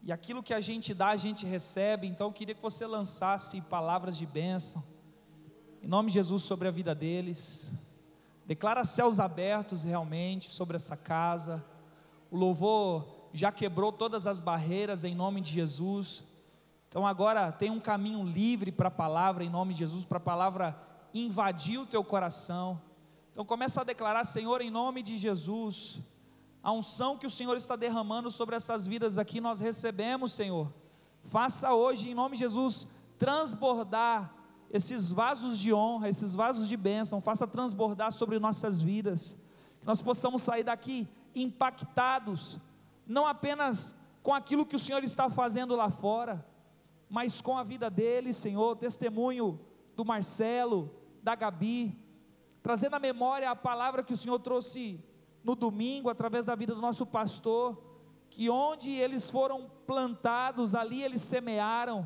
e aquilo que a gente dá, a gente recebe. Então eu queria que você lançasse palavras de bênção, em nome de Jesus, sobre a vida deles. Declara céus abertos realmente sobre essa casa. O louvor já quebrou todas as barreiras em nome de Jesus. Então agora tem um caminho livre para a palavra em nome de Jesus, para a palavra invadir o teu coração. Então começa a declarar: Senhor, em nome de Jesus, a unção que o Senhor está derramando sobre essas vidas aqui, nós recebemos, Senhor. Faça hoje, em nome de Jesus, transbordar esses vasos de honra, esses vasos de bênção. Faça transbordar sobre nossas vidas, que nós possamos sair daqui impactados, não apenas com aquilo que o Senhor está fazendo lá fora, mas com a vida deles, Senhor. Testemunho do Marcelo, da Gabi, trazendo à memória a palavra que o Senhor trouxe no domingo, através da vida do nosso pastor, que onde eles foram plantados, ali eles semearam,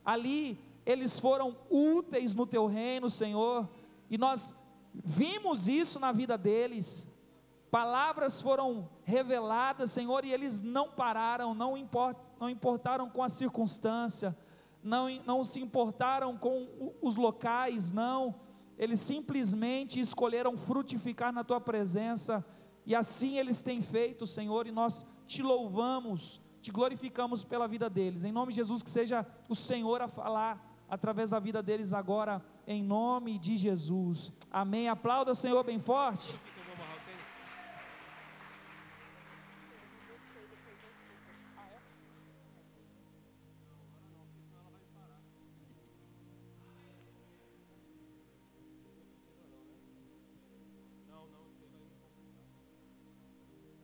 ali eles foram úteis no teu reino, Senhor, e nós vimos isso na vida deles. Palavras foram reveladas, Senhor, e eles não pararam, não importaram com a circunstância, não se importaram com os locais, não, eles simplesmente escolheram frutificar na tua presença, e assim eles têm feito, Senhor, e nós te louvamos, te glorificamos pela vida deles. Em nome de Jesus, que seja o Senhor a falar através da vida deles agora, em nome de Jesus, amém. Aplauda o Senhor bem forte.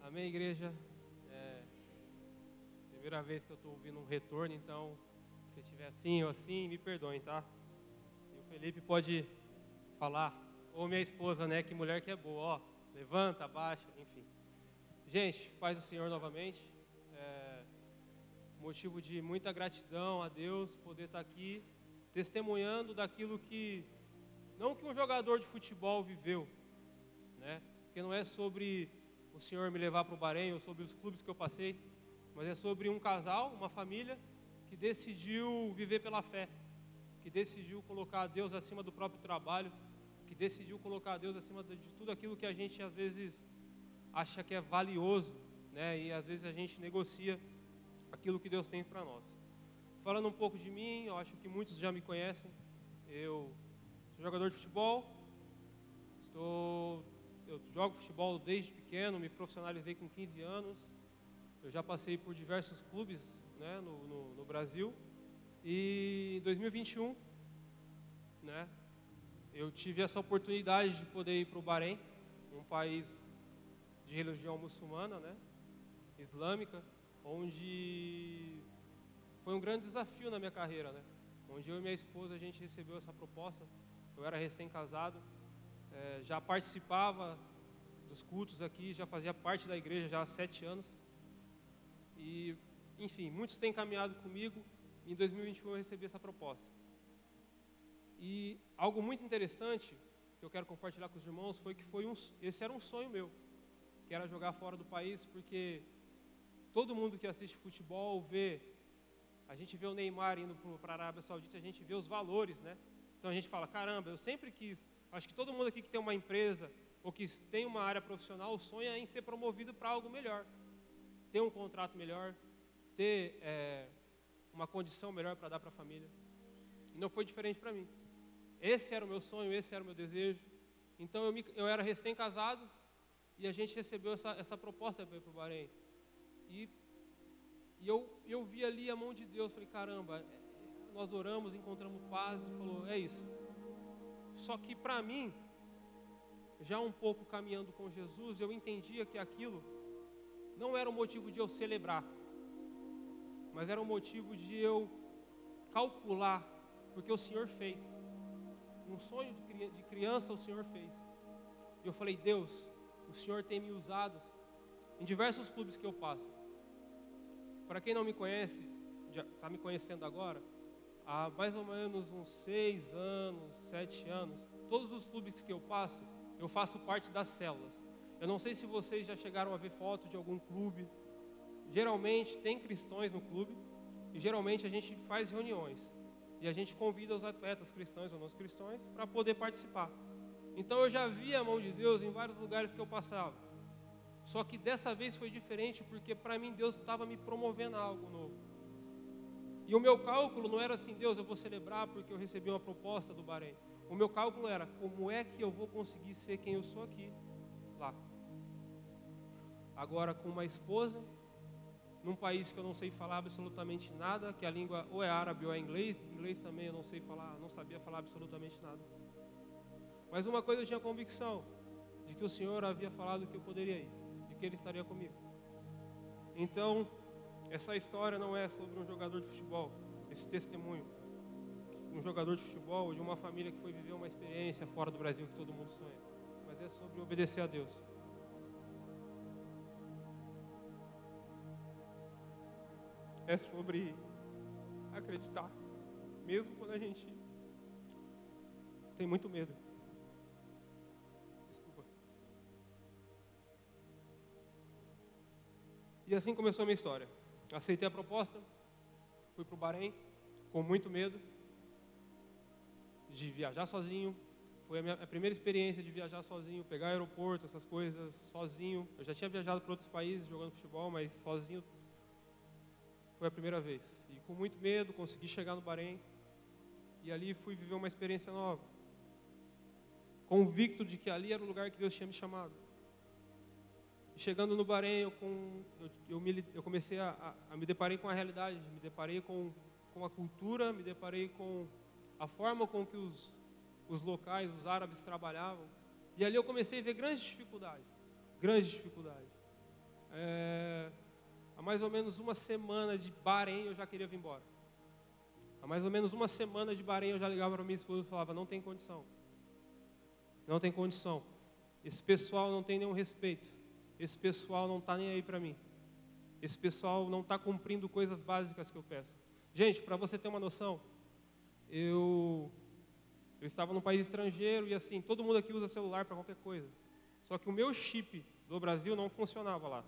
Amém, igreja. Primeira vez que eu estou ouvindo um retorno, então, se estiver assim ou assim, me perdoem, tá? E o Felipe pode falar, ou minha esposa, né, que mulher que é boa, ó, levanta, abaixa, enfim. Gente, paz do Senhor novamente, motivo de muita gratidão a Deus, poder estar aqui, testemunhando daquilo que, não que um jogador de futebol viveu, né, porque não é sobre o Senhor me levar para o Bahrein, ou sobre os clubes que eu passei, mas é sobre um casal, uma família, que decidiu viver pela fé, que decidiu colocar a Deus acima do próprio trabalho, que decidiu colocar a Deus acima de tudo aquilo que a gente às vezes acha que é valioso, né? E às vezes a gente negocia aquilo que Deus tem para nós. Falando um pouco de mim, eu acho que muitos já me conhecem. Eu sou jogador de futebol, eu jogo futebol desde pequeno, me profissionalizei com 15 anos. Eu já passei por diversos clubes, né, no Brasil. E em 2021, né, eu tive essa oportunidade de poder ir para o Bahrein, um país de religião muçulmana, né, islâmica, onde foi um grande desafio na minha carreira, né, onde eu e minha esposa, a gente recebeu essa proposta. Eu era recém-casado, já participava dos cultos aqui, já fazia parte da igreja já há 7 anos. E, enfim, muitos têm caminhado comigo. Em 2021 eu recebi essa proposta. E algo muito interessante que eu quero compartilhar com os irmãos foi que esse era um sonho meu, que era jogar fora do país, porque todo mundo que assiste futebol a gente vê o Neymar indo para a Arábia Saudita, a gente vê os valores, né? Então a gente fala, caramba, eu sempre quis, acho que todo mundo aqui que tem uma empresa ou que tem uma área profissional, sonha em ser promovido para algo melhor, ter um contrato melhor, ter uma condição melhor para dar para a família. E não foi diferente para mim. Esse era o meu sonho, esse era o meu desejo. Então eu era recém-casado e a gente recebeu essa proposta para ir para o Bahrein. E eu vi ali a mão de Deus, falei, caramba, nós oramos, encontramos paz e falou, é isso. Só que para mim, já um pouco caminhando com Jesus, eu entendia que aquilo não era um motivo de eu celebrar, mas era um motivo de eu calcular, porque o Senhor fez. Um sonho de criança o Senhor fez. E eu falei, Deus, o Senhor tem me usado em diversos clubes que eu passo. Para quem não me conhece, já está me conhecendo agora, há mais ou menos uns 6 anos, 7 anos, todos os clubes que eu passo, eu faço parte das células. Eu não sei se vocês já chegaram a ver foto de algum clube, geralmente tem cristãos no clube e geralmente a gente faz reuniões e a gente convida os atletas cristãos ou não cristãos para poder participar. Então eu já vi a mão de Deus em vários lugares que eu passava. Só que dessa vez foi diferente porque para mim Deus estava me promovendo a algo novo. E o meu cálculo não era assim, Deus, eu vou celebrar porque eu recebi uma proposta do Bahrein. O meu cálculo era, como é que eu vou conseguir ser quem eu sou aqui, lá? Agora com uma esposa, num país que eu não sei falar absolutamente nada, que a língua ou é árabe ou é inglês também eu não sei falar, não sabia falar absolutamente nada. Mas uma coisa eu tinha convicção, de que o Senhor havia falado que eu poderia ir, e que Ele estaria comigo. Então, essa história não é sobre um jogador de futebol, esse testemunho, um jogador de futebol ou de uma família que foi viver uma experiência fora do Brasil que todo mundo sonha, mas é sobre obedecer a Deus. É sobre acreditar, mesmo quando a gente tem muito medo. Desculpa. E assim começou a minha história. Aceitei a proposta, fui para o Bahrein com muito medo de viajar sozinho. Foi a minha primeira experiência de viajar sozinho, pegar aeroporto, essas coisas sozinho. Eu já tinha viajado para outros países jogando futebol, mas sozinho foi a primeira vez. E com muito medo, consegui chegar no Bahrein. E ali fui viver uma experiência nova. Convicto de que ali era o lugar que Deus tinha me chamado. E chegando no Bahrein, eu comecei a me deparei com a realidade, me deparei com a cultura, me deparei com a forma com que os locais, os árabes trabalhavam. E ali eu comecei a ver grandes dificuldades. Há mais ou menos uma semana de Bahrein eu já queria vir embora. Há mais ou menos uma semana de Bahrein eu já ligava para minha esposa e falava, não tem condição. Não tem condição. Esse pessoal não tem nenhum respeito. Esse pessoal não está nem aí para mim. Esse pessoal não está cumprindo coisas básicas que eu peço. Gente, para você ter uma noção, eu estava num país estrangeiro e assim, todo mundo aqui usa celular para qualquer coisa. Só que o meu chip do Brasil não funcionava lá.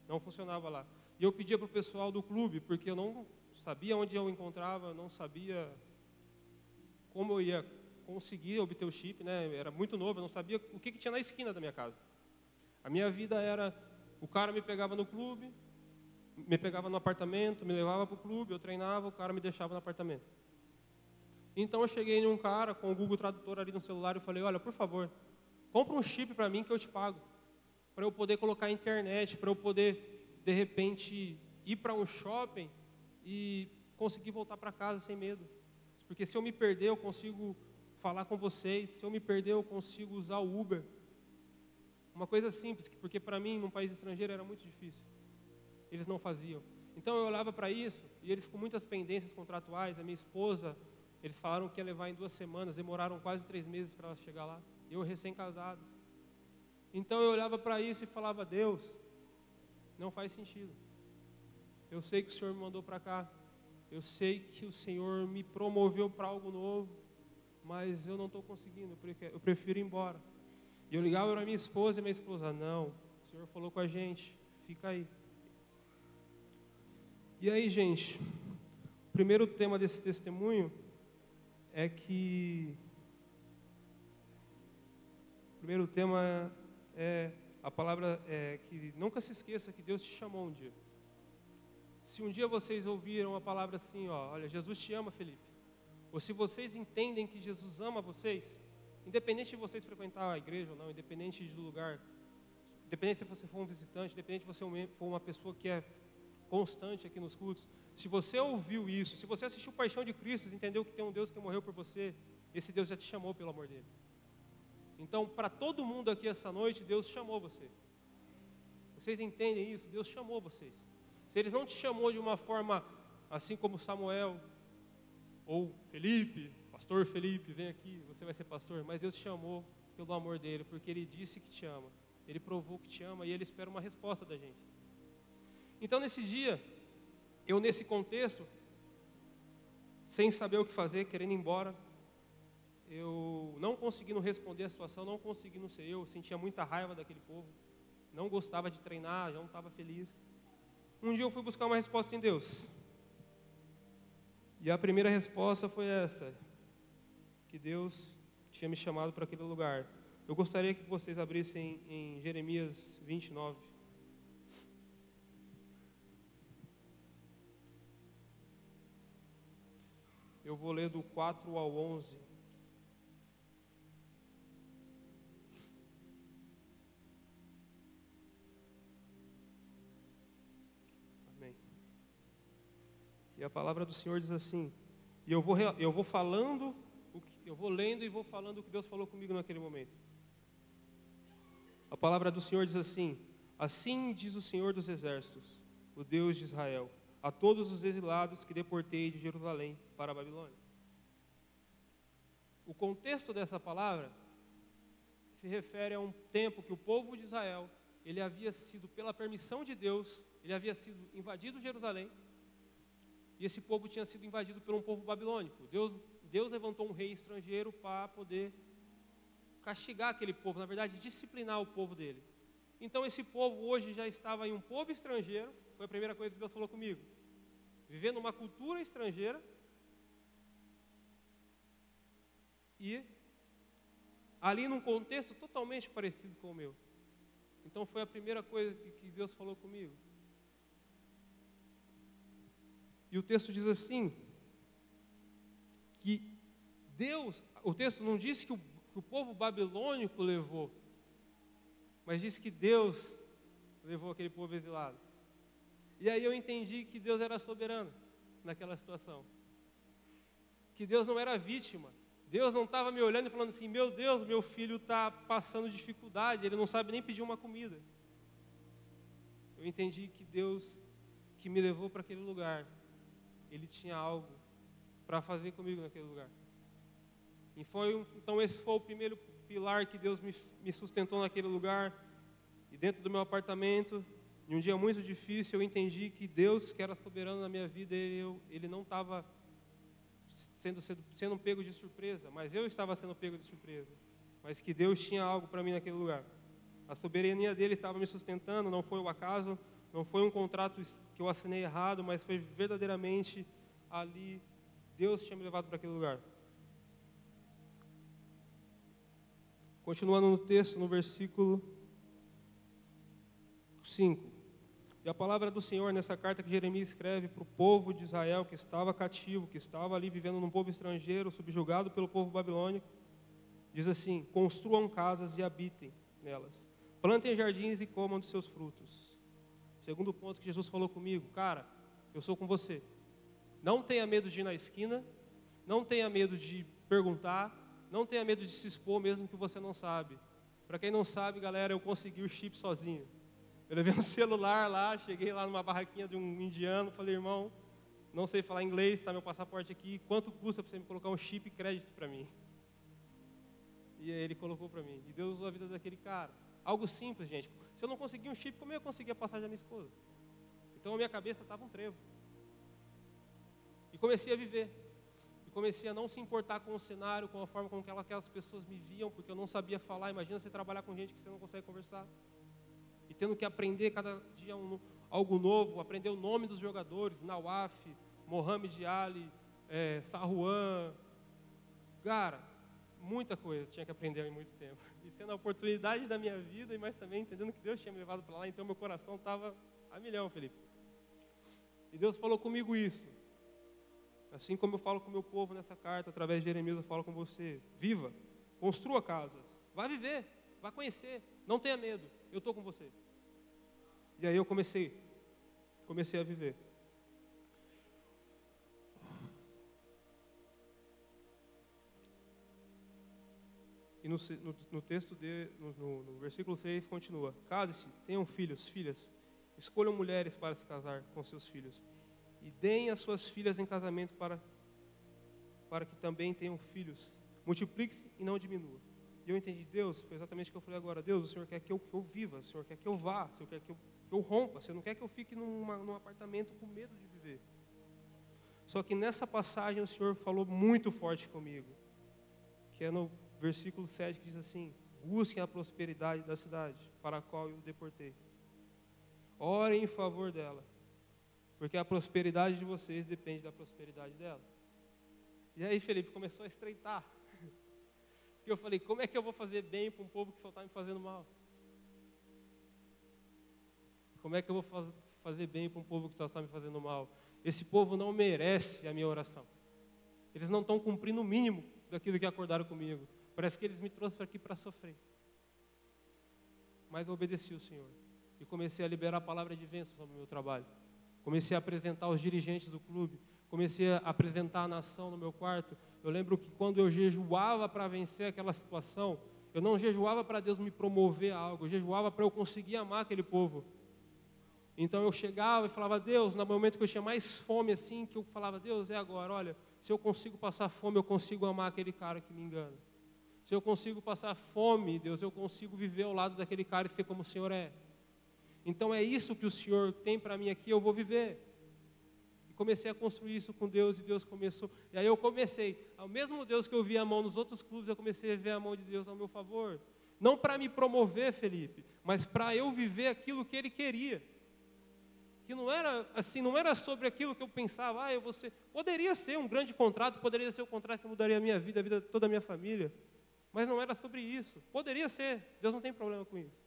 Não funcionava lá. E eu pedia para o pessoal do clube, porque eu não sabia onde eu encontrava, não sabia como eu ia conseguir obter o chip, né? Era muito novo, eu não sabia o que tinha na esquina da minha casa. A minha vida era, o cara me pegava no clube, me pegava no apartamento, me levava para o clube, eu treinava, o cara me deixava no apartamento. Então eu cheguei em um cara com o Google Tradutor ali no celular e falei, olha, por favor, compra um chip para mim que eu te pago, para eu poder colocar a internet, para eu poder, de repente, ir para um shopping e conseguir voltar para casa sem medo. Porque se eu me perder, eu consigo falar com vocês, se eu me perder, eu consigo usar o Uber. Uma coisa simples, porque para mim, num país estrangeiro, era muito difícil. Eles não faziam. Então eu olhava para isso, e eles com muitas pendências contratuais, a minha esposa, eles falaram que ia levar em 2 semanas, demoraram quase 3 meses para ela chegar lá. Eu recém-casado. Então eu olhava para isso e falava, Deus, não faz sentido. Eu sei que o Senhor me mandou para cá. Eu sei que o Senhor me promoveu para algo novo, mas eu não estou conseguindo, eu prefiro ir embora. E eu ligava para minha esposa e minha esposa, não, o Senhor falou com a gente, fica aí. E aí, gente, o primeiro tema desse testemunho é que... O primeiro tema a palavra é que nunca se esqueça que Deus te chamou um dia. Se um dia vocês ouviram a palavra assim, ó, olha, Jesus te ama, Felipe. Ou se vocês entendem que Jesus ama vocês, independente de vocês frequentar a igreja ou não, independente do lugar, independente se você for um visitante, independente se você for uma pessoa que é constante aqui nos cultos, se você ouviu isso, se você assistiu Paixão de Cristo, entendeu que tem um Deus que morreu por você, esse Deus já te chamou pelo amor dele. Então, para todo mundo aqui essa noite, Deus chamou você. Vocês entendem isso? Deus chamou vocês. Se Ele não te chamou de uma forma assim como Samuel, ou Felipe, pastor Felipe, vem aqui, você vai ser pastor, mas Deus te chamou pelo amor dele, porque Ele disse que te ama, Ele provou que te ama e Ele espera uma resposta da gente. Então, nesse dia, eu nesse contexto, sem saber o que fazer, querendo ir embora, eu não conseguindo responder a situação, não conseguindo ser eu sentia muita raiva daquele povo, não gostava de treinar, já não estava feliz. Um dia eu fui buscar uma resposta em Deus. E a primeira resposta foi essa, que Deus tinha me chamado para aquele lugar. Eu gostaria que vocês abrissem em Jeremias 29. Eu vou ler do 4 ao 11. Amém. E a palavra do Senhor diz assim, e eu vou falando, eu vou lendo e vou falando o que Deus falou comigo naquele momento. A palavra do Senhor diz assim: assim diz o Senhor dos Exércitos, o Deus de Israel, a todos os exilados que deportei de Jerusalém para a Babilônia. O contexto dessa palavra se refere a um tempo que o povo de Israel, ele havia sido, pela permissão de Deus, ele havia sido invadido Jerusalém, e esse povo tinha sido invadido por um povo babilônico. Deus levantou um rei estrangeiro para poder castigar aquele povo, na verdade, disciplinar o povo dele. Então esse povo hoje já estava em um povo estrangeiro, foi a primeira coisa que Deus falou comigo, vivendo uma cultura estrangeira, e ali num contexto totalmente parecido com o meu. Então foi a primeira coisa que Deus falou comigo. E o texto diz assim, que Deus, o texto não diz que o povo babilônico levou, mas diz que Deus levou aquele povo exilado. E aí eu entendi que Deus era soberano naquela situação, que Deus não era vítima. Deus não estava me olhando e falando assim, meu Deus, meu filho está passando dificuldade, ele não sabe nem pedir uma comida. Eu entendi que Deus, que me levou para aquele lugar, Ele tinha algo para fazer comigo naquele lugar. Então esse foi o primeiro pilar que Deus me sustentou naquele lugar. E dentro do meu apartamento, em um dia muito difícil, eu entendi que Deus, que era soberano na minha vida, Ele não estava sendo pego de surpresa, mas eu estava sendo pego de surpresa. Mas que Deus tinha algo para mim naquele lugar. A soberania dele estava me sustentando, não foi o acaso, não foi um contrato que eu assinei errado, mas foi verdadeiramente ali, Deus tinha me levado para aquele lugar. Continuando no texto, no versículo 5. E a palavra do Senhor nessa carta que Jeremias escreve para o povo de Israel que estava cativo, que estava ali vivendo num povo estrangeiro, subjugado pelo povo babilônico, diz assim: construam casas e habitem nelas, plantem jardins e comam dos seus frutos. Segundo ponto que Jesus falou comigo: cara, eu sou com você. Não tenha medo de ir na esquina, não tenha medo de perguntar, não tenha medo de se expor mesmo que você não sabe. Para quem não sabe, galera, eu consegui o chip sozinho. Eu levei um celular lá, cheguei lá numa barraquinha de um indiano, falei: irmão, não sei falar inglês, está meu passaporte aqui, quanto custa para você me colocar um chip e crédito para mim? E aí ele colocou para mim, e Deus usou a vida daquele cara. Algo simples, gente. Se eu não conseguir um chip, como eu ia conseguir a passagem da minha esposa? Então a minha cabeça estava um trevo. E comecei a viver. E comecei a não se importar com o cenário, com a forma com que aquelas pessoas me viam, porque eu não sabia falar. Imagina você trabalhar com gente que você não consegue conversar. E tendo que aprender cada dia algo novo, aprender o nome dos jogadores, Nawaf, Mohamed Ali, Saruan. Cara, muita coisa tinha que aprender em muito tempo. E tendo a oportunidade da minha vida, mas também entendendo que Deus tinha me levado para lá, então meu coração estava a milhão, Felipe. E Deus falou comigo isso. Assim como eu falo com o meu povo nessa carta, através de Jeremias, eu falo com você. Viva, construa casas, vá viver, vá conhecer, não tenha medo, eu estou com você. E aí eu comecei a viver. E no texto, no versículo 6, continua: case-se, tenham filhos, filhas, escolham mulheres para se casar com seus filhos, e deem as suas filhas em casamento para que também tenham filhos. Multiplique-se e não diminua. E eu entendi, Deus, foi exatamente o que eu falei agora: Deus, o Senhor quer que eu viva, o Senhor quer que eu vá, o Senhor quer que eu rompa, o Senhor não quer que eu fique num apartamento com medo de viver. Só que nessa passagem o Senhor falou muito forte comigo, que é no versículo 7, que diz assim: busquem a prosperidade da cidade para a qual eu deportei. Orem em favor dela porque a prosperidade de vocês depende da prosperidade dela. E aí, Felipe, começou a estreitar. Porque eu falei, como é que eu vou fazer bem para um povo que só está me fazendo mal? Como é que eu vou fazer bem para um povo que só está me fazendo mal? Esse povo não merece a minha oração. Eles não estão cumprindo o mínimo daquilo que acordaram comigo. Parece que eles me trouxeram aqui para sofrer. Mas eu obedeci o Senhor. E comecei a liberar a palavra de bênção sobre o meu trabalho. Comecei a apresentar os dirigentes do clube. Comecei a apresentar a nação no meu quarto. Eu lembro que quando eu jejuava para vencer aquela situação, eu não jejuava para Deus me promover a algo, eu jejuava para eu conseguir amar aquele povo. Então eu chegava e falava, Deus, no momento que eu tinha mais fome assim, que eu falava, Deus, é agora, olha, se eu consigo passar fome, eu consigo amar aquele cara que me engana. Se eu consigo passar fome, Deus, eu consigo viver ao lado daquele cara e ser como o Senhor é. Então é isso que o Senhor tem para mim aqui, eu vou viver. E comecei a construir isso com Deus e Deus começou. E aí eu comecei, ao mesmo Deus que eu via a mão nos outros clubes, eu comecei a ver a mão de Deus ao meu favor. Não para me promover, Felipe, mas para eu viver aquilo que Ele queria. Que não era assim, não era sobre aquilo que eu pensava, eu vou ser. Poderia ser um grande contrato, poderia ser um contrato que mudaria a minha vida, a vida de toda a minha família. Mas não era sobre isso. Poderia ser, Deus não tem problema com isso.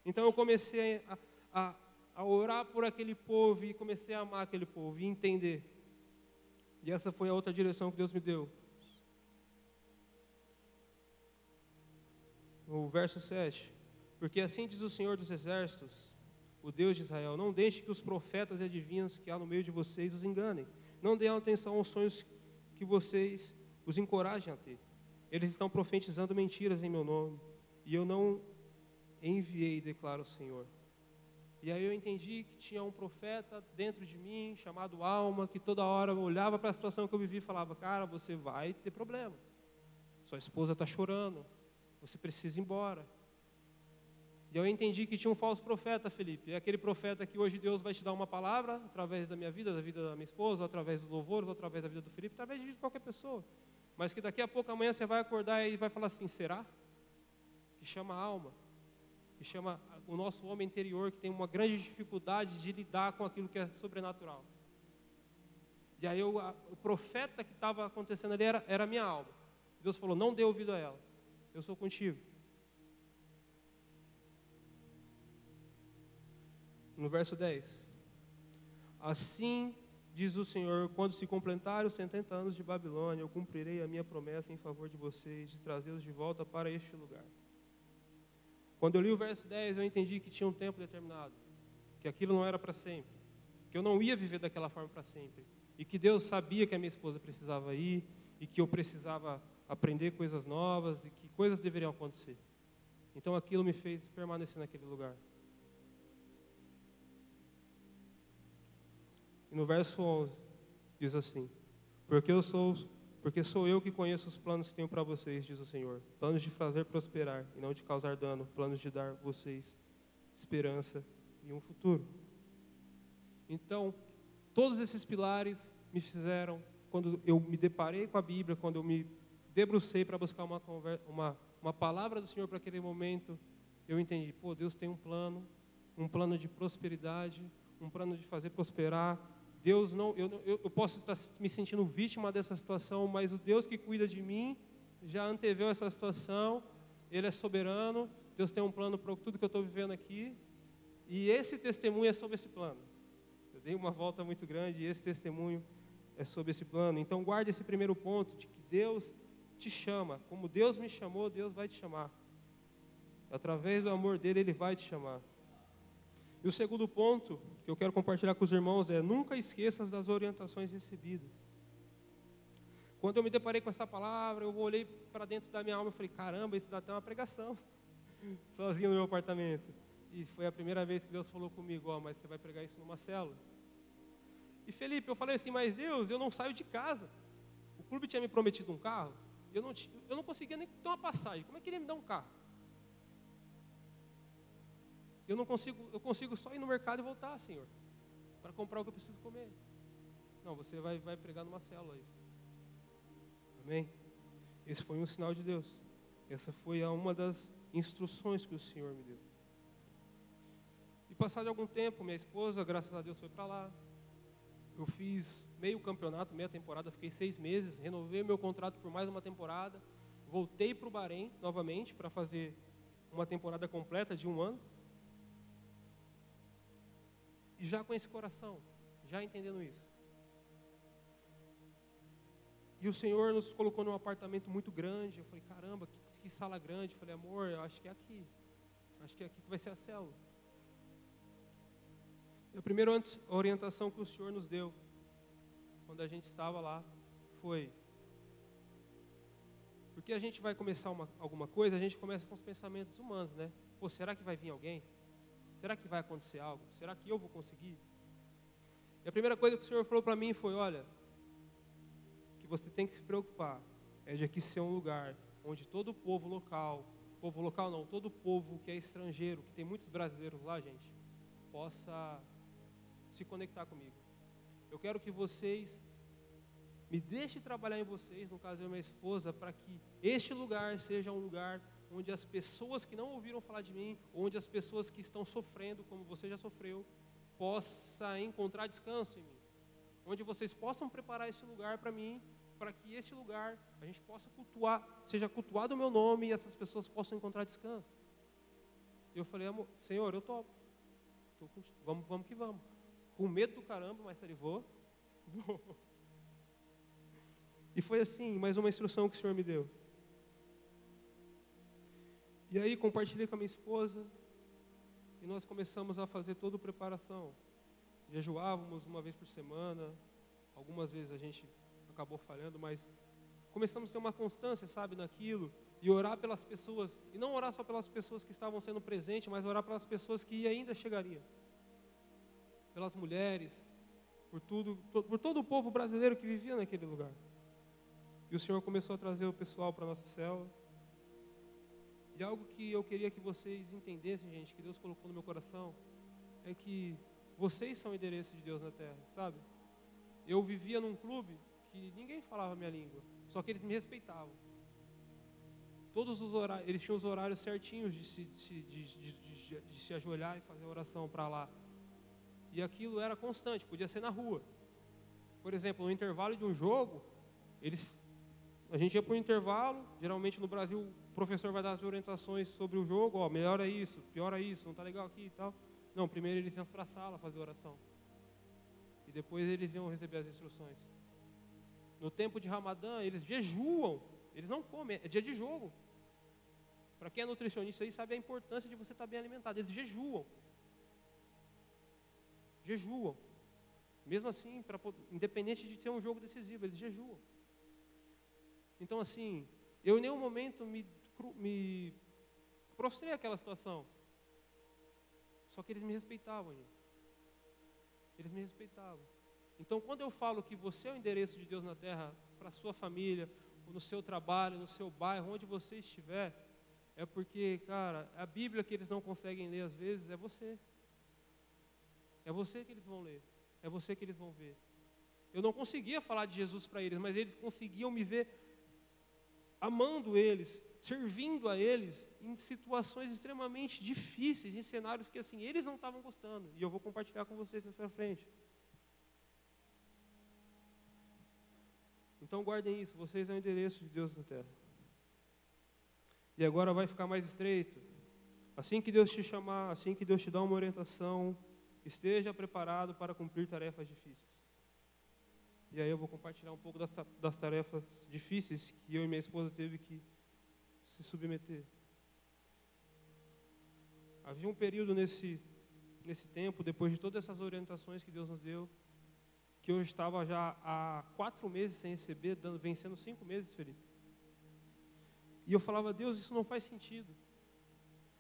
Então eu comecei a orar por aquele povo e comecei a amar aquele povo e entender. E essa foi a outra direção que Deus me deu. No verso 7. Porque assim diz o Senhor dos Exércitos, o Deus de Israel, não deixe que os profetas e adivinhos que há no meio de vocês os enganem. Não dêem atenção aos sonhos que vocês os encorajem a ter. Eles estão profetizando mentiras em meu nome. E eu não enviei, declara o Senhor. E aí eu entendi que tinha um profeta dentro de mim, chamado Alma, que toda hora olhava para a situação que eu vivia e falava, cara, você vai ter problema. Sua esposa está chorando, você precisa ir embora. E eu entendi que tinha um falso profeta, Felipe. É aquele profeta que hoje Deus vai te dar uma palavra, através da minha vida, da vida da minha esposa, através dos louvores, através da vida do Felipe, através de qualquer pessoa. Mas que daqui a pouco, amanhã, você vai acordar e vai falar assim, será? Que chama alma. Que chama o nosso homem interior, que tem uma grande dificuldade de lidar com aquilo que é sobrenatural. E aí o profeta que estava acontecendo ali era a minha alma. Deus falou, não dê ouvido a ela, eu sou contigo. No verso 10. Assim diz o Senhor, quando se completarem os 70 anos de Babilônia, eu cumprirei a minha promessa em favor de vocês, de trazê-los de volta para este lugar. Quando eu li o verso 10, eu entendi que tinha um tempo determinado, que aquilo não era para sempre, que eu não ia viver daquela forma para sempre, e que Deus sabia que a minha esposa precisava ir, e que eu precisava aprender coisas novas, e que coisas deveriam acontecer. Então aquilo me fez permanecer naquele lugar. E no verso 11, diz assim, porque sou eu que conheço os planos que tenho para vocês, diz o Senhor. Planos de fazer prosperar e não de causar dano. Planos de dar a vocês esperança e um futuro. Então, todos esses pilares me fizeram, quando eu me deparei com a Bíblia, quando eu me debrucei para buscar uma palavra do Senhor para aquele momento, eu entendi, Deus tem um plano de prosperidade, um plano de fazer prosperar. Deus não, eu posso estar me sentindo vítima dessa situação, mas o Deus que cuida de mim já anteveu essa situação, Ele é soberano, Deus tem um plano para tudo que eu estou vivendo aqui, e esse testemunho é sobre esse plano. Eu dei uma volta muito grande e esse testemunho é sobre esse plano. Então guarde esse primeiro ponto, de que Deus te chama, como Deus me chamou, Deus vai te chamar. Através do amor dEle, Ele vai te chamar. E o segundo ponto que eu quero compartilhar com os irmãos é, nunca esqueças das orientações recebidas. Quando eu me deparei com essa palavra, eu olhei para dentro da minha alma e falei, caramba, isso dá até uma pregação, sozinho no meu apartamento. E foi a primeira vez que Deus falou comigo, mas você vai pregar isso numa célula. E Felipe, eu falei assim, mas Deus, eu não saio de casa. O clube tinha me prometido um carro, eu não conseguia nem ter uma passagem, como é que ele ia me dar um carro? Eu consigo só ir no mercado e voltar, Senhor, para comprar o que eu preciso comer. Não, você vai pregar numa célula isso. Amém? Esse foi um sinal de Deus. Essa foi uma das instruções que o Senhor me deu. E passado algum tempo, minha esposa, graças a Deus, foi para lá. Eu fiz meio campeonato, meia temporada, fiquei 6 meses, renovei meu contrato por mais uma temporada, voltei para o Bahrein novamente para fazer uma temporada completa de 1 ano. E já com esse coração, já entendendo isso. E o Senhor nos colocou num apartamento muito grande. Eu falei, caramba, que sala grande. Eu falei, amor, eu acho que é aqui. Acho que é aqui que vai ser a célula. E a primeira orientação que o Senhor nos deu, quando a gente estava lá, foi: porque a gente vai começar alguma coisa, a gente começa com os pensamentos humanos, né? Pô, será que vai vir alguém? Será que vai acontecer algo? Será que eu vou conseguir? E a primeira coisa que o Senhor falou para mim foi: olha, o que você tem que se preocupar é de aqui ser um lugar onde todo o povo local não, todo o povo que é estrangeiro, que tem muitos brasileiros lá, gente, possa se conectar comigo. Eu quero que vocês me deixem trabalhar em vocês, no caso eu e minha esposa, para que este lugar seja um lugar onde as pessoas que não ouviram falar de mim, onde as pessoas que estão sofrendo, como você já sofreu, possa encontrar descanso em mim. Onde vocês possam preparar esse lugar para mim, para que esse lugar a gente possa cultuar, seja cultuado o meu nome e essas pessoas possam encontrar descanso. E eu falei, amor, Senhor, eu topo. Vamos que vamos. Com medo do caramba, mas ele vou. E foi assim, mais uma instrução que o Senhor me deu. E aí compartilhei com a minha esposa e nós começamos a fazer toda a preparação. Jejuávamos uma vez por semana, algumas vezes a gente acabou falhando, mas começamos a ter uma constância, sabe, naquilo, e orar pelas pessoas, e não orar só pelas pessoas que estavam sendo presentes, mas orar pelas pessoas que ainda chegariam, pelas mulheres, por todo o povo brasileiro que vivia naquele lugar. E o Senhor começou a trazer o pessoal para a nossa célula. E algo que eu queria que vocês entendessem, gente, que Deus colocou no meu coração, é que vocês são o endereço de Deus na terra, sabe? Eu vivia num clube que ninguém falava a minha língua, só que eles me respeitavam. Todos os horários, eles tinham os horários certinhos de se ajoelhar e fazer oração para lá. E aquilo era constante, podia ser na rua. Por exemplo, no intervalo de um jogo, a gente ia para o intervalo, geralmente no Brasil o professor vai dar as orientações sobre o jogo, ó, melhora isso, piora isso, não está legal aqui e tal. Não, primeiro eles iam para a sala fazer oração. E depois eles iam receber as instruções. No tempo de Ramadã, eles jejuam, eles não comem, é dia de jogo. Para quem é nutricionista aí sabe a importância de você estar bem alimentado, eles jejuam. Jejuam. Mesmo assim, independente de ter um jogo decisivo, eles jejuam. Então assim, eu em nenhum momento me prostrei àquela situação. Só que eles me respeitavam, gente. Eles me respeitavam. Então quando eu falo que você é o endereço de Deus na terra, para a sua família, no seu trabalho, no seu bairro, onde você estiver, é porque, cara, a Bíblia que eles não conseguem ler às vezes é você. É você que eles vão ler. É você que eles vão ver. Eu não conseguia falar de Jesus para eles, mas eles conseguiam me ver amando eles, servindo a eles em situações extremamente difíceis, em cenários que assim, eles não estavam gostando. E eu vou compartilhar com vocês na sua frente. Então guardem isso, vocês são o endereço de Deus na terra. E agora vai ficar mais estreito. Assim que Deus te chamar, assim que Deus te dar uma orientação, esteja preparado para cumprir tarefas difíceis. E aí eu vou compartilhar um pouco das tarefas difíceis que eu e minha esposa teve que se submeter. Havia um período nesse tempo, depois de todas essas orientações que Deus nos deu, que eu estava já há 4 meses sem receber, vencendo 5 meses, Felipe. E eu falava, Deus, isso não faz sentido.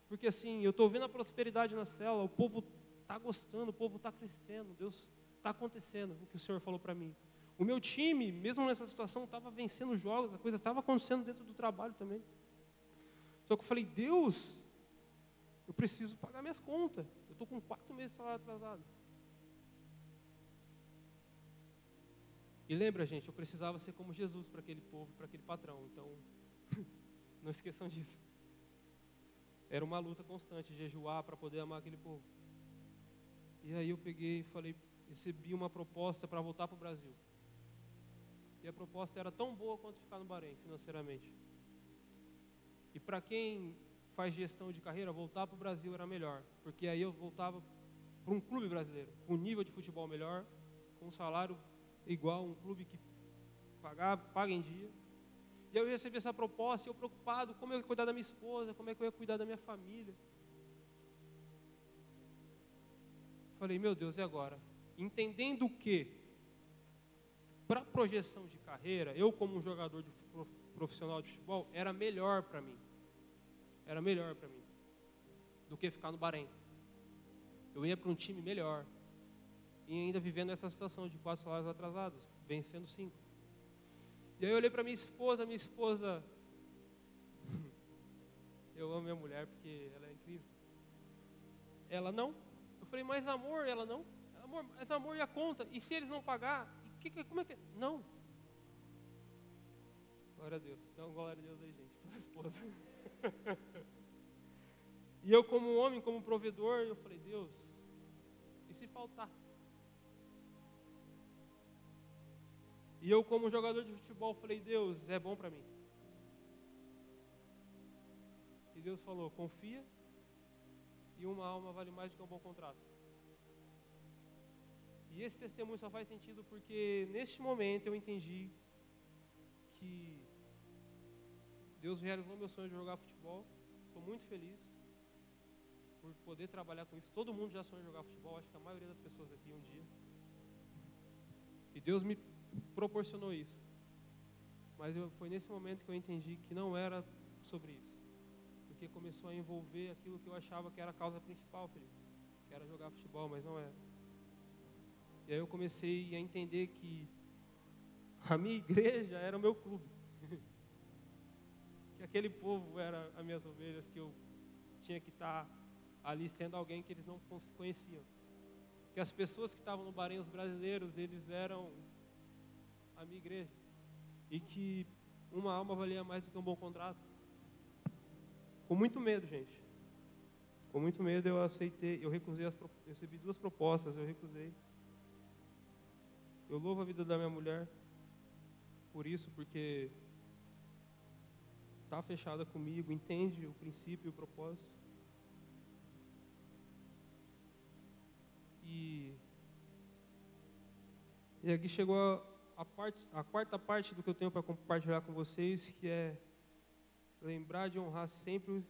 Porque assim, eu estou vendo a prosperidade na célula, o povo está gostando, o povo está crescendo, Deus está acontecendo o que o Senhor falou para mim. O meu time, mesmo nessa situação, estava vencendo jogos, a coisa estava acontecendo dentro do trabalho também. Só que eu falei, Deus, eu preciso pagar minhas contas. Eu estou com 4 meses de salário atrasado. E lembra, gente, eu precisava ser como Jesus para aquele povo, para aquele patrão. Então, não esqueçam disso. Era uma luta constante, jejuar para poder amar aquele povo. E aí eu peguei e falei, recebi uma proposta para voltar para o Brasil. E a proposta era tão boa quanto ficar no Bahrein, financeiramente. E para quem faz gestão de carreira, voltar para o Brasil era melhor. Porque aí eu voltava para um clube brasileiro, com um nível de futebol melhor, com um salário igual, um clube que paga em dia. E aí eu recebi essa proposta e eu preocupado, como eu ia cuidar da minha esposa, como é que eu ia cuidar da minha família. Falei, meu Deus, e agora? Entendendo que, para projeção de carreira, eu como um jogador profissional de futebol, era melhor para mim. Era melhor para mim do que ficar no Bahrein. Eu ia para um time melhor. E ainda vivendo essa situação de 4 salários atrasados, vencendo 5. E aí eu olhei para minha esposa, eu amo minha mulher porque ela é incrível. Ela não. Eu falei, mas amor, ela não. Amor, mas amor e a conta? E se eles não pagar? Como é que é? Não. Glória a Deus. Então, glória a Deus aí, gente, pela esposa. E eu como homem, como provedor, eu falei, Deus, e se faltar? E eu como jogador de futebol, falei, Deus, é bom para mim. E Deus falou, confia, e uma alma vale mais do que um bom contrato. E esse testemunho só faz sentido porque neste momento eu entendi que Deus realizou meu sonho de jogar futebol. Estou muito feliz por poder trabalhar com isso. Todo mundo já sonha em jogar futebol, acho que a maioria das pessoas aqui um dia. E Deus me proporcionou isso. Mas foi nesse momento que eu entendi que não era sobre isso. Porque começou a envolver aquilo que eu achava que era a causa principal, Felipe. Que era jogar futebol, mas não era. E aí eu comecei a entender que a minha igreja era o meu clube. Que aquele povo era as minhas ovelhas, que eu tinha que estar ali sendo alguém que eles não conheciam. Que as pessoas que estavam no Bahrein, os brasileiros, eles eram a minha igreja. E que uma alma valia mais do que um bom contrato. Com muito medo, gente. Com muito medo eu aceitei, eu recebi 2 propostas, eu recusei. Eu louvo a vida da minha mulher por isso, porque está fechada comigo, entende o princípio e o propósito. E aqui chegou a quarta parte do que eu tenho para compartilhar com vocês, que é lembrar de honrar sempre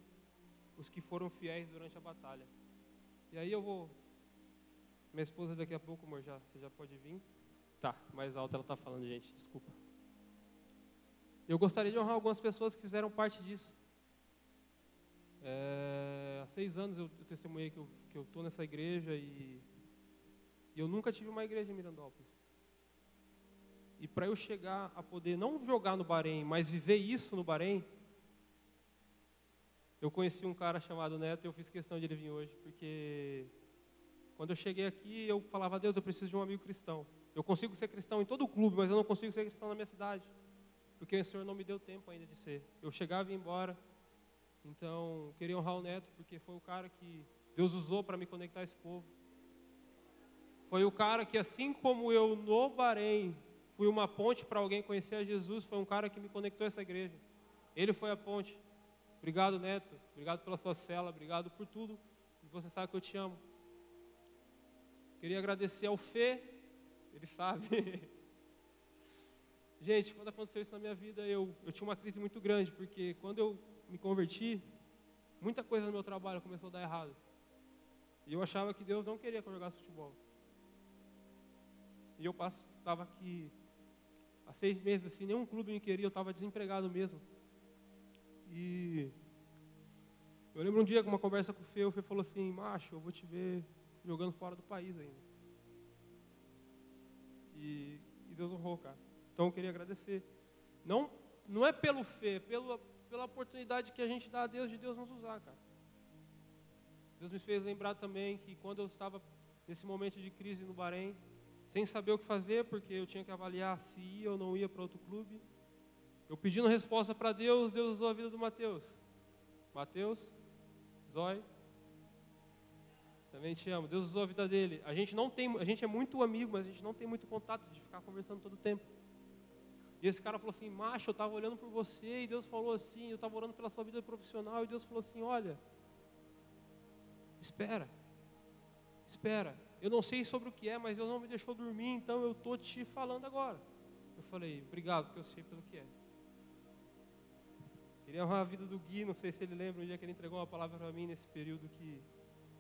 os que foram fiéis durante a batalha. E aí eu vou... Minha esposa daqui a pouco, amor, você já pode vir. Tá, mais alto ela está falando, gente, desculpa. Eu gostaria de honrar algumas pessoas que fizeram parte disso. Há 6 anos eu testemunhei que eu estou nessa igreja e eu nunca tive uma igreja em Mirandópolis. E para eu chegar a poder não jogar no Bahrein, mas viver isso no Bahrein, eu conheci um cara chamado Neto e eu fiz questão de ele vir hoje, porque quando eu cheguei aqui eu falava, Deus, eu preciso de um amigo cristão. Eu consigo ser cristão em todo o clube, mas eu não consigo ser cristão na minha cidade. Porque o Senhor não me deu tempo ainda de ser. Eu chegava e ia embora. Então, eu queria honrar o Neto, porque foi o cara que Deus usou para me conectar a esse povo. Foi o cara que, assim como eu no Bahrein, fui uma ponte para alguém conhecer a Jesus, foi um cara que me conectou a essa igreja. Ele foi a ponte. Obrigado, Neto. Obrigado pela sua cela. Obrigado por tudo. E você sabe que eu te amo. Queria agradecer ao Fê. Ele sabe. Gente, quando aconteceu isso na minha vida, eu tinha uma crise muito grande, porque quando eu me converti, muita coisa no meu trabalho começou a dar errado. E eu achava que Deus não queria que eu jogasse futebol. E eu estava aqui há 6 meses, assim, nenhum clube me queria, eu estava desempregado mesmo. E eu lembro um dia, com uma conversa com o Fê falou assim, macho, eu vou te ver jogando fora do país ainda. E Deus honrou, cara. Então eu queria agradecer. Não é pelo Fê, é pela oportunidade que a gente dá a Deus de Deus nos usar, cara. Deus me fez lembrar também que quando eu estava nesse momento de crise no Bahrein, sem saber o que fazer, porque eu tinha que avaliar se ia ou não ia para outro clube, eu pedindo resposta para Deus, Deus usou a vida do Mateus. Mateus, Zói. Também te amo. Deus usou a vida dele. A gente é muito amigo, mas a gente não tem muito contato de ficar conversando todo o tempo. E esse cara falou assim: macho, eu estava olhando por você e Deus falou assim, eu estava orando pela sua vida profissional e Deus falou assim: olha, espera, eu não sei sobre o que é, mas Deus não me deixou dormir, então eu estou te falando agora. Eu falei: obrigado, porque eu sei pelo que é. Queria honrar a vida do Gui, não sei se ele lembra, um dia que ele entregou uma palavra para mim nesse período que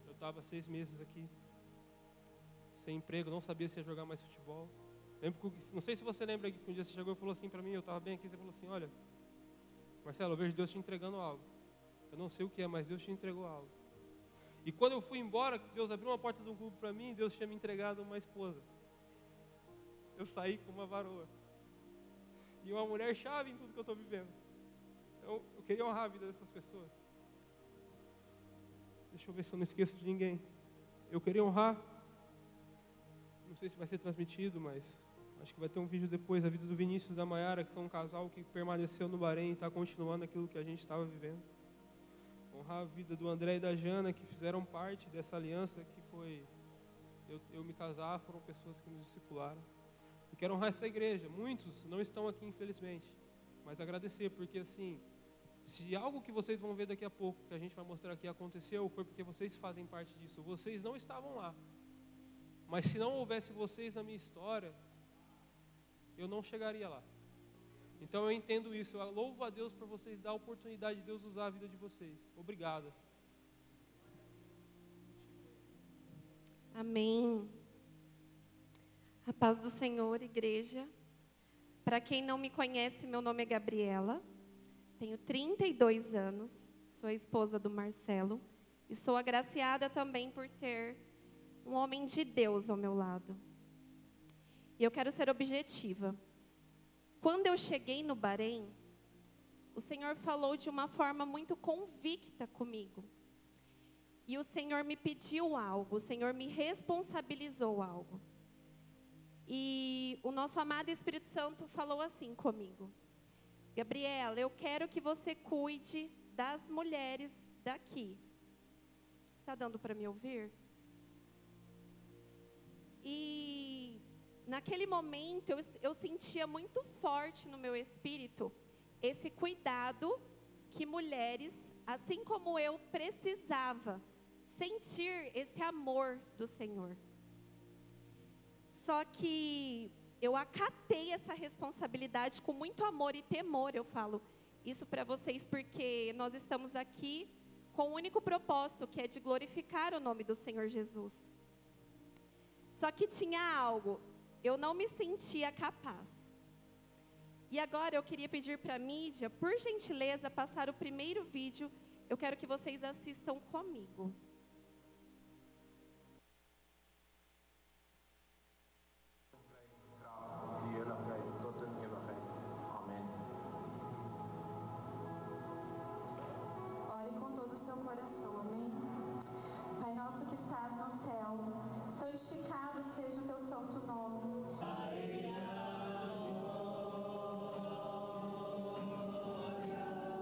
eu estava 6 meses aqui, sem emprego, não sabia se ia jogar mais futebol. Lembro, não sei se você lembra que um dia você chegou e falou assim para mim, eu estava bem aqui, você falou assim: olha, Marcelo, eu vejo Deus te entregando algo. Eu não sei o que é, mas Deus te entregou algo. E quando eu fui embora, que Deus abriu uma porta do clube para mim, Deus tinha me entregado uma esposa. Eu saí com uma varoa. E uma mulher chave em tudo que eu estou vivendo. Então, eu queria honrar a vida dessas pessoas. Deixa eu ver se eu não esqueço de ninguém. Eu queria honrar. Não sei se vai ser transmitido, mas acho que vai ter um vídeo depois, a vida do Vinícius e da Maiara, que são um casal que permaneceu no Bahrein e está continuando aquilo que a gente estava vivendo. Honrar a vida do André e da Jana, que fizeram parte dessa aliança, que foi eu me casar, foram pessoas que nos discipularam. Eu quero honrar essa igreja. Muitos não estão aqui, infelizmente, mas agradecer, porque assim, se algo que vocês vão ver daqui a pouco, que a gente vai mostrar aqui, aconteceu, foi porque vocês fazem parte disso. Vocês não estavam lá, mas se não houvesse vocês na minha história, eu não chegaria lá. Então eu entendo isso, eu louvo a Deus por vocês dar a oportunidade de Deus usar a vida de vocês. Obrigado. Amém. A paz do Senhor, igreja. Para quem não me conhece, meu nome é Gabriela, tenho 32 anos, sou a esposa do Marcelo e sou agraciada também por ter um homem de Deus ao meu lado. E eu quero ser objetiva. Quando eu cheguei no Bahrein, o Senhor falou de uma forma muito convicta comigo. E o Senhor me pediu algo, o Senhor me responsabilizou algo. E o nosso amado Espírito Santo falou assim comigo: Gabriela, eu quero que você cuide das mulheres daqui. Está dando para me ouvir? E naquele momento eu sentia muito forte no meu espírito esse cuidado que mulheres, assim como eu, precisava sentir esse amor do Senhor. Só que eu acatei essa responsabilidade com muito amor e temor. Eu falo isso para vocês porque nós estamos aqui com o único propósito, que é de glorificar o nome do Senhor Jesus. Só que tinha algo, eu não me sentia capaz. E agora eu queria pedir para a mídia, por gentileza, passar o primeiro vídeo. Eu quero que vocês assistam comigo. Ore com todo o seu coração, amém? Pai nosso que estás no céu, santificado seja o teu santo nome.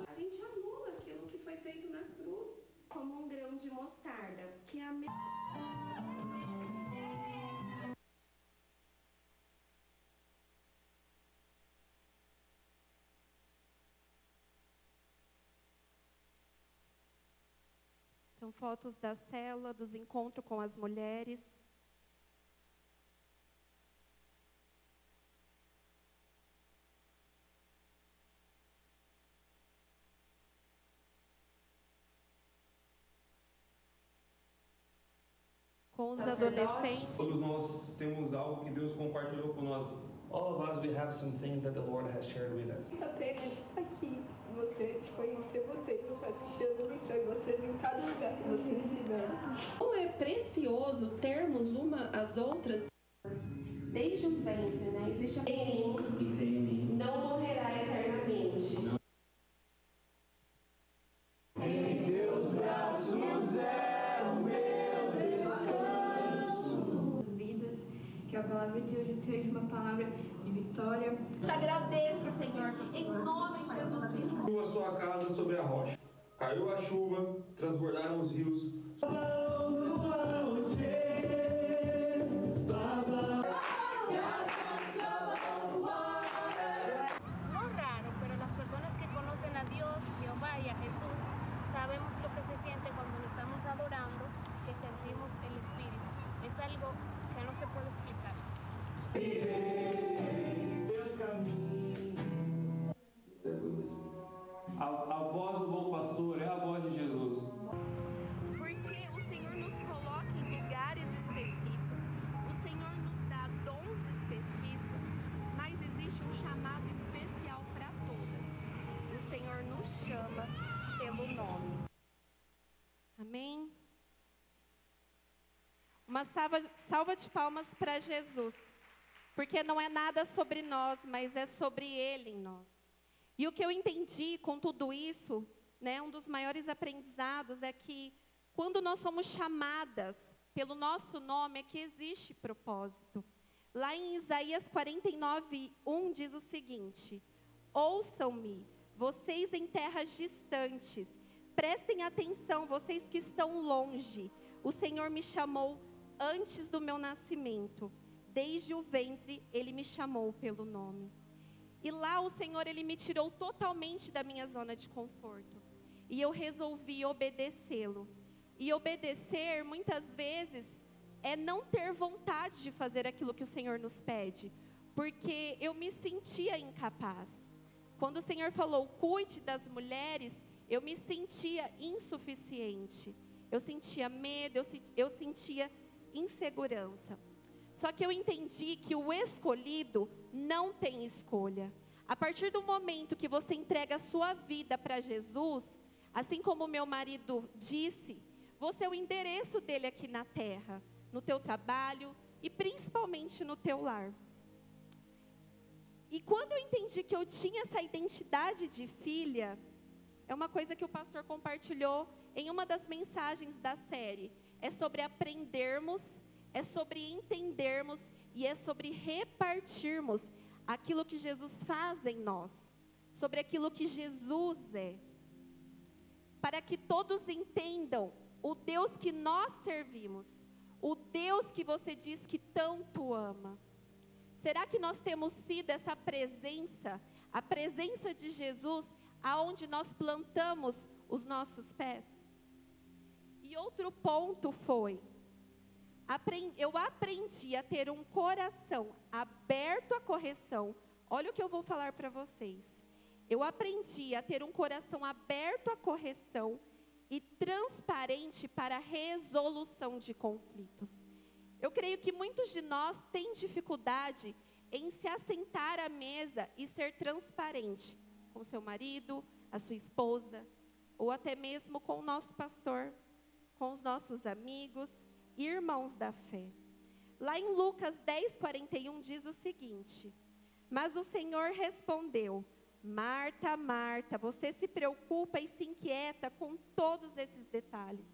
A gente anula aquilo que foi feito na cruz como um grão de mostarda, que é a São fotos da célula, dos encontros com as mulheres. Com os adolescentes. Todos nós temos algo que Deus compartilhou com nós. All of us, we have something that the Lord has shared with us. Fica feliz de estar aqui, de conhecer vocês. Eu peço que Deus abençoe vocês em cada lugar que vocês estiverem. Como é precioso termos uma às outras desde o ventre, né? Existe em mim, não morrerá eternamente. Em teus braços é o meu descanso. Vidas, que a palavra de hoje seja uma palavra de vitória. Te agradeço, Senhor, em nome de Jesus Cristo. Construa sua casa sobre a rocha. Caiu a chuva, transbordaram os rios. Oh, pelo nome. Amém? Uma salva de palmas para Jesus, porque não é nada sobre nós, mas é sobre Ele em nós. E o que eu entendi com tudo isso, né, um dos maiores aprendizados é que quando nós somos chamadas pelo nosso nome, é que existe propósito. Lá em Isaías 49:1 diz o seguinte: ouçam-me, vocês em terras distantes, prestem atenção, vocês que estão longe. O Senhor me chamou antes do meu nascimento, desde o ventre Ele me chamou pelo nome. E lá o Senhor, Ele me tirou totalmente da minha zona de conforto. E eu resolvi obedecê-lo. E obedecer, muitas vezes, é não ter vontade de fazer aquilo que o Senhor nos pede. Porque eu me sentia incapaz. Quando o Senhor falou, cuide das mulheres, eu me sentia insuficiente. Eu sentia medo, eu sentia insegurança. Só que eu entendi que o escolhido não tem escolha. A partir do momento que você entrega a sua vida para Jesus, assim como o meu marido disse, você é o endereço dele aqui na terra, no teu trabalho e principalmente no teu lar. E quando eu entendi que eu tinha essa identidade de filha, é uma coisa que o pastor compartilhou em uma das mensagens da série. É sobre aprendermos, é sobre entendermos e é sobre repartirmos aquilo que Jesus faz em nós, sobre aquilo que Jesus é. Para que todos entendam o Deus que nós servimos, o Deus que você diz que tanto ama. Será que nós temos sido essa presença, a presença de Jesus, aonde nós plantamos os nossos pés? E outro ponto foi, eu aprendi a ter um coração aberto à correção. Olha o que eu vou falar para vocês. Eu aprendi a ter um coração aberto à correção e transparente para a resolução de conflitos. Eu creio que muitos de nós têm dificuldade em se assentar à mesa e ser transparente com seu marido, a sua esposa, ou até mesmo com o nosso pastor, com os nossos amigos e irmãos da fé. Lá em Lucas 10:41 diz o seguinte: mas o Senhor respondeu, Marta, Marta, você se preocupa e se inquieta com todos esses detalhes.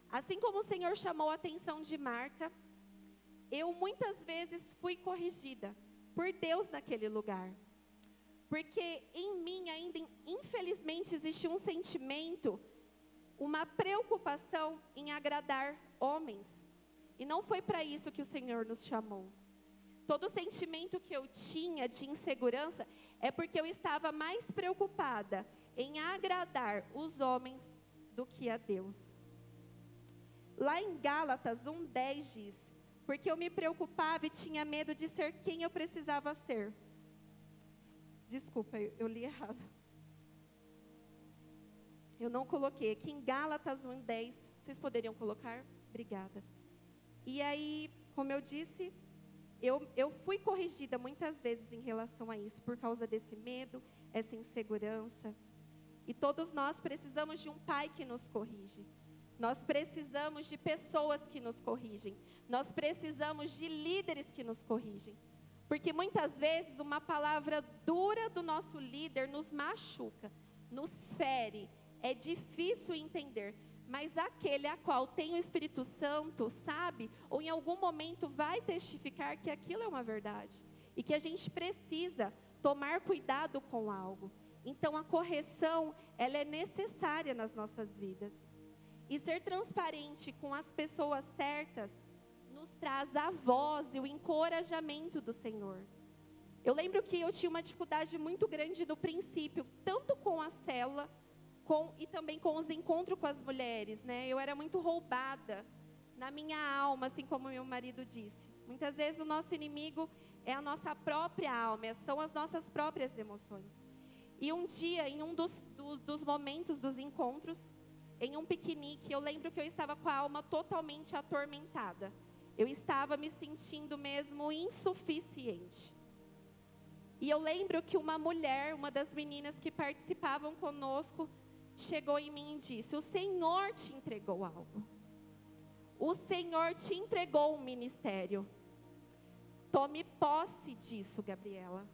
Assim como o Senhor chamou a atenção de Marta, eu muitas vezes fui corrigida por Deus naquele lugar. Porque em mim ainda, infelizmente, existe um sentimento, uma preocupação em agradar homens. E não foi para isso que o Senhor nos chamou. Todo sentimento que eu tinha de insegurança é porque eu estava mais preocupada em agradar os homens do que a Deus. Lá em Gálatas 1:10 diz, porque eu me preocupava e tinha medo de ser quem eu precisava ser. Desculpa, eu li errado. Eu não coloquei. Aqui em Gálatas 1:10, vocês poderiam colocar? Obrigada. E aí, como eu disse, eu fui corrigida muitas vezes em relação a isso, por causa desse medo, essa insegurança. E todos nós precisamos de um pai que nos corrige. Nós precisamos de pessoas que nos corrigem. Nós precisamos de líderes que nos corrigem. Porque muitas vezes uma palavra dura do nosso líder nos machuca, nos fere. É difícil entender. Mas aquele a qual tem o Espírito Santo sabe, ou em algum momento vai testificar que aquilo é uma verdade. E que a gente precisa tomar cuidado com algo. Então a correção, ela é necessária nas nossas vidas. E ser transparente com as pessoas certas nos traz a voz e o encorajamento do Senhor. Eu lembro que eu tinha uma dificuldade muito grande no princípio, tanto com a célula, e também com os encontros com as mulheres, né? Eu era muito roubada na minha alma, assim como meu marido disse. Muitas vezes o nosso inimigo é a nossa própria alma, são as nossas próprias emoções. E um dia, em um dos momentos dos encontros, em um piquenique, eu lembro que eu estava com a alma totalmente atormentada. Eu estava me sentindo mesmo insuficiente. E eu lembro que uma mulher, uma das meninas que participavam conosco, chegou em mim e disse: o Senhor te entregou algo. O Senhor te entregou um ministério. Tome posse disso, Gabriela.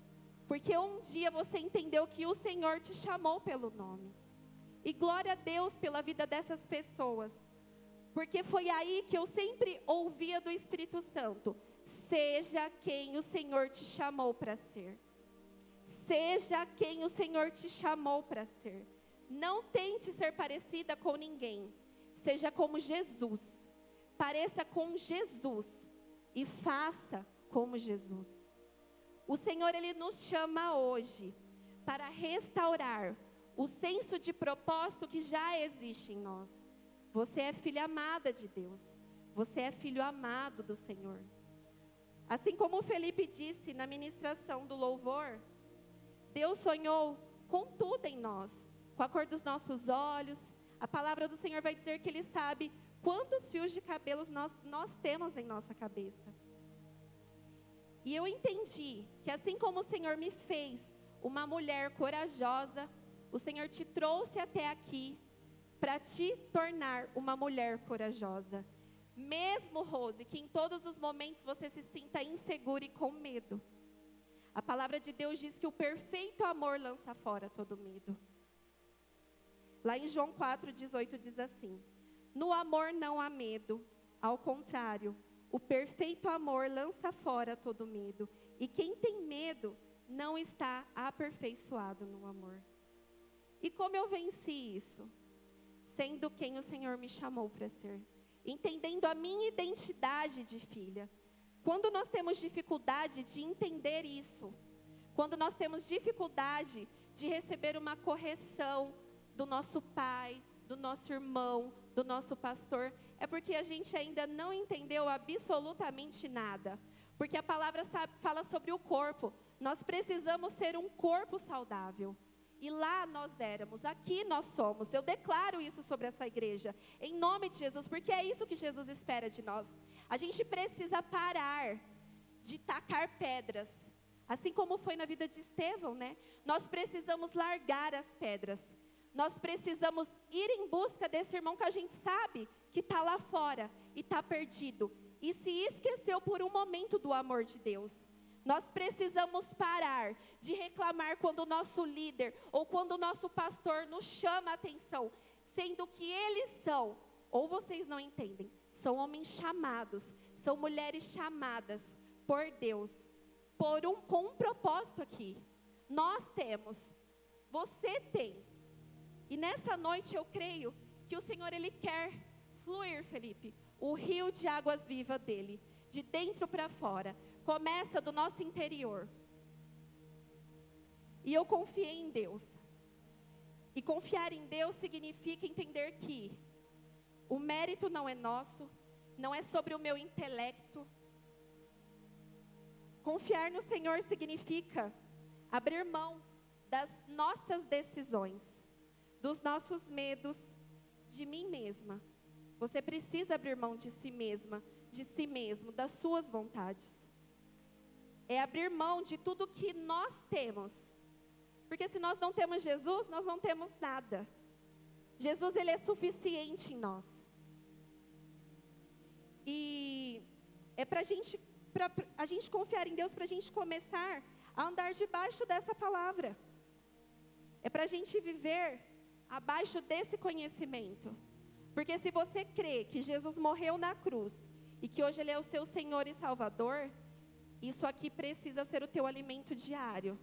Porque um dia você entendeu que o Senhor te chamou pelo nome. E glória a Deus pela vida dessas pessoas. Porque foi aí que eu sempre ouvia do Espírito Santo: seja quem o Senhor te chamou para ser. Seja quem o Senhor te chamou para ser. Não tente ser parecida com ninguém. Seja como Jesus. Pareça com Jesus. E faça como Jesus. O Senhor, Ele nos chama hoje para restaurar o senso de propósito que já existe em nós. Você é filha amada de Deus. Você é filho amado do Senhor. Assim como o Felipe disse na ministração do louvor, Deus sonhou com tudo em nós, com a cor dos nossos olhos. A palavra do Senhor vai dizer que Ele sabe quantos fios de cabelos nós temos em nossa cabeça. E eu entendi que assim como o Senhor me fez uma mulher corajosa, o Senhor te trouxe até aqui para te tornar uma mulher corajosa. Mesmo, Rose, que em todos os momentos você se sinta insegura e com medo. A palavra de Deus diz que o perfeito amor lança fora todo medo. Lá em João 4,18 diz assim: no amor não há medo, ao contrário, o perfeito amor lança fora todo medo. E quem tem medo não está aperfeiçoado no amor. E como eu venci isso? Sendo quem o Senhor me chamou para ser. Entendendo a minha identidade de filha. Quando nós temos dificuldade de entender isso, quando nós temos dificuldade de receber uma correção do nosso pai, do nosso irmão, do nosso pastor, é porque a gente ainda não entendeu absolutamente nada. Porque a palavra fala sobre o corpo. Nós precisamos ser um corpo saudável. E lá nós éramos, aqui nós somos. Eu declaro isso sobre essa igreja, em nome de Jesus, porque é isso que Jesus espera de nós. A gente precisa parar de tacar pedras, assim como foi na vida de Estevão, né? Nós precisamos largar as pedras. Nós precisamos ir em busca desse irmão que a gente sabe que está lá fora e está perdido. E se esqueceu por um momento do amor de Deus. Nós precisamos parar de reclamar quando o nosso líder ou quando o nosso pastor nos chama a atenção, sendo que eles são, ou vocês não entendem, são homens chamados, são mulheres chamadas por Deus, com um propósito aqui. Nós temos, você tem. E nessa noite eu creio que o Senhor, Ele quer fluir, Felipe, o rio de águas vivas dEle, de dentro para fora. Começa do nosso interior. E eu confiei em Deus. E confiar em Deus significa entender que o mérito não é nosso, não é sobre o meu intelecto. Confiar no Senhor significa abrir mão das nossas decisões, dos nossos medos, de mim mesma. Você precisa abrir mão de si mesma, de si mesmo, das suas vontades. É abrir mão de tudo que nós temos. Porque se nós não temos Jesus, nós não temos nada. Jesus, Ele é suficiente em nós. E é para a gente confiar em Deus, para a gente começar a andar debaixo dessa palavra. É para a gente viver abaixo desse conhecimento. Porque se você crê que Jesus morreu na cruz e que hoje Ele é o seu Senhor e Salvador, isso aqui precisa ser o teu alimento diário.